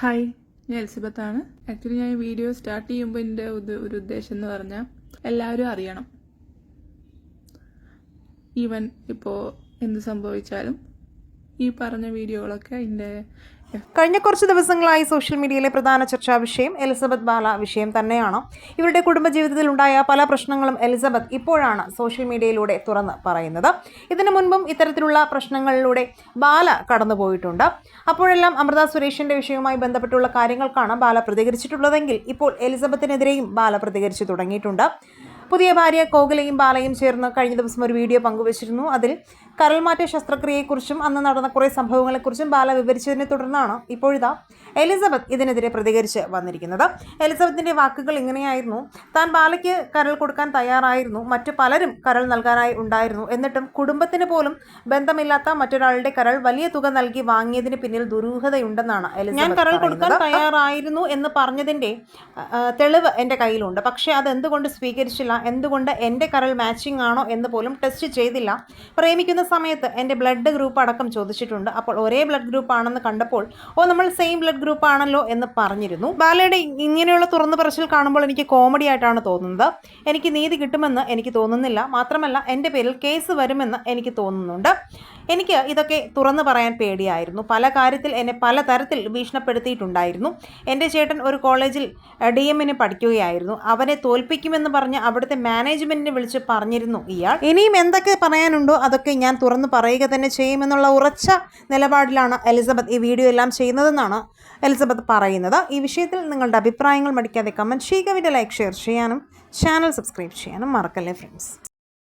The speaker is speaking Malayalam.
ഹായ്, ഞാൻ എലിസബത്താണ്. ആക്ച്വലി ഞാൻ ഈ വീഡിയോ സ്റ്റാർട്ട് ചെയ്യുമ്പോൾ എൻ്റെ ഒരു ഉദ്ദേശം എന്ന് പറഞ്ഞാൽ എല്ലാവരും അറിയണം. ഈവൻ ഇപ്പോൾ എന്ത് സംഭവിച്ചാലും ഈ പറഞ്ഞ വീഡിയോകളൊക്കെ എൻ്റെ കഴിഞ്ഞ കുറച്ച് ദിവസങ്ങളായി സോഷ്യൽ മീഡിയയിലെ പ്രധാന ചർച്ചാ വിഷയം എലിസബത്ത് ബാല വിഷയം തന്നെയാണ്. ഇവരുടെ കുടുംബജീവിതത്തിൽ ഉണ്ടായ പല പ്രശ്നങ്ങളും എലിസബത്ത് ഇപ്പോഴാണ് സോഷ്യൽ മീഡിയയിലൂടെ തുറന്ന് പറയുന്നത്. ഇതിനു മുൻപും ഇത്തരത്തിലുള്ള പ്രശ്നങ്ങളിലൂടെ ബാല കടന്നുപോയിട്ടുണ്ട്. അപ്പോഴെല്ലാം അമൃത സുരേഷിന്റെ വിഷയവുമായി ബന്ധപ്പെട്ടുള്ള കാര്യങ്ങൾക്കാണ് ബാല പ്രതികരിച്ചിട്ടുള്ളതെങ്കിൽ ഇപ്പോൾ എലിസബത്തിനെതിരെയും ബാല പ്രതികരിച്ചു തുടങ്ങിയിട്ടുണ്ട്. പുതിയ ഭാര്യ കോകിലയും ബാലയും ചേർന്ന് കഴിഞ്ഞ ദിവസം ഒരു വീഡിയോ പങ്കുവച്ചിരുന്നു. അതിൽ കരൾമാറ്റ ശസ്ത്രക്രിയയെക്കുറിച്ചും അന്ന് നടന്ന കുറേ സംഭവങ്ങളെക്കുറിച്ചും ബാല വിവരിച്ചതിനെ തുടർന്നാണ് ഇപ്പോഴിതാ എലിസബത്ത് ഇതിനെതിരെ പ്രതികരിച്ച് വന്നിരിക്കുന്നത്. എലിസബത്തിൻ്റെ വാക്കുകൾ ഇങ്ങനെയായിരുന്നു: താൻ ബാലയ്ക്ക് കരൾ കൊടുക്കാൻ തയ്യാറായിരുന്നു, മറ്റു പലരും കരൾ നൽകാനായി ഉണ്ടായിരുന്നു, എന്നിട്ടും കുടുംബത്തിന് പോലും ബന്ധമില്ലാത്ത മറ്റൊരാളുടെ കരൾ വലിയ തുക നൽകി വാങ്ങിയതിന് പിന്നിൽ ദുരൂഹതയുണ്ടെന്നാണ് എലിസബത്ത്. ഞാൻ കരൾ കൊടുക്കാൻ തയ്യാറായിരുന്നു എന്ന് പറഞ്ഞതിൻ്റെ തെളിവ് എൻ്റെ കയ്യിലുണ്ട്. പക്ഷേ അതെന്തുകൊണ്ട് സ്വീകരിച്ചില്ല, എന്തുകൊണ്ട് എൻ്റെ കരൾ മാച്ചിങ് ആണോ എന്ന് പോലും ടെസ്റ്റ് ചെയ്തില്ല. പ്രേമിക്കുന്ന സമയത്ത് എൻ്റെ ബ്ലഡ് ഗ്രൂപ്പ് അടക്കം ചോദിച്ചിട്ടുണ്ട്. അപ്പോൾ ഒരേ ബ്ലഡ് ഗ്രൂപ്പ് ആണെന്ന് കണ്ടപ്പോൾ നമ്മൾ സെയിം ബ്ലഡ് ഗ്രൂപ്പ് ആണല്ലോ എന്ന് പറഞ്ഞിരുന്നു. ബാലയുടെ ഇങ്ങനെയുള്ള തുറന്നു പറച്ചിൽ കാണുമ്പോൾ എനിക്ക് കോമഡി ആയിട്ടാണ് തോന്നുന്നത്. എനിക്ക് നീതി കിട്ടുമെന്ന് എനിക്ക് തോന്നുന്നില്ല. മാത്രമല്ല എൻ്റെ പേരിൽ കേസ് വരുമെന്ന് എനിക്ക് തോന്നുന്നുണ്ട്. എനിക്ക് ഇതൊക്കെ തുറന്നു പറയാൻ പേടിയായിരുന്നു. പല കാര്യത്തിൽ എന്നെ പല തരത്തിൽ ഭീഷണിപ്പെടുത്തിയിട്ടുണ്ടായിരുന്നു. എൻ്റെ ചേട്ടൻ ഒരു കോളേജിൽ DM-ന് പഠിക്കുകയായിരുന്നു. അവനെ തോൽപ്പിക്കുമെന്ന് പറഞ്ഞ് അവിടുത്തെ മാനേജ്മെൻറ്റിനെ വിളിച്ച് പറഞ്ഞിരുന്നു ഇയാൾ. ഇനിയും എന്തൊക്കെ പറയാനുണ്ടോ അതൊക്കെ ഞാൻ തുറന്നു പറയുക തന്നെ ചെയ്യുമെന്നുള്ള ഉറച്ച നിലപാടിലാണ് എലിസബത്ത് ഈ വീഡിയോ എല്ലാം ചെയ്യുന്നതെന്നാണ് എലിസബത്ത് പറയുന്നത്. ഈ വിഷയത്തിൽ നിങ്ങളുടെ അഭിപ്രായങ്ങൾ മടിക്കാതെ കമൻറ്റ് ചെയ്യുക. വീഡിയോ ലൈക്ക് ഷെയർ ചെയ്യാനും ചാനൽ സബ്സ്ക്രൈബ് ചെയ്യാനും മറക്കല്ലേ ഫ്രണ്ട്സ്.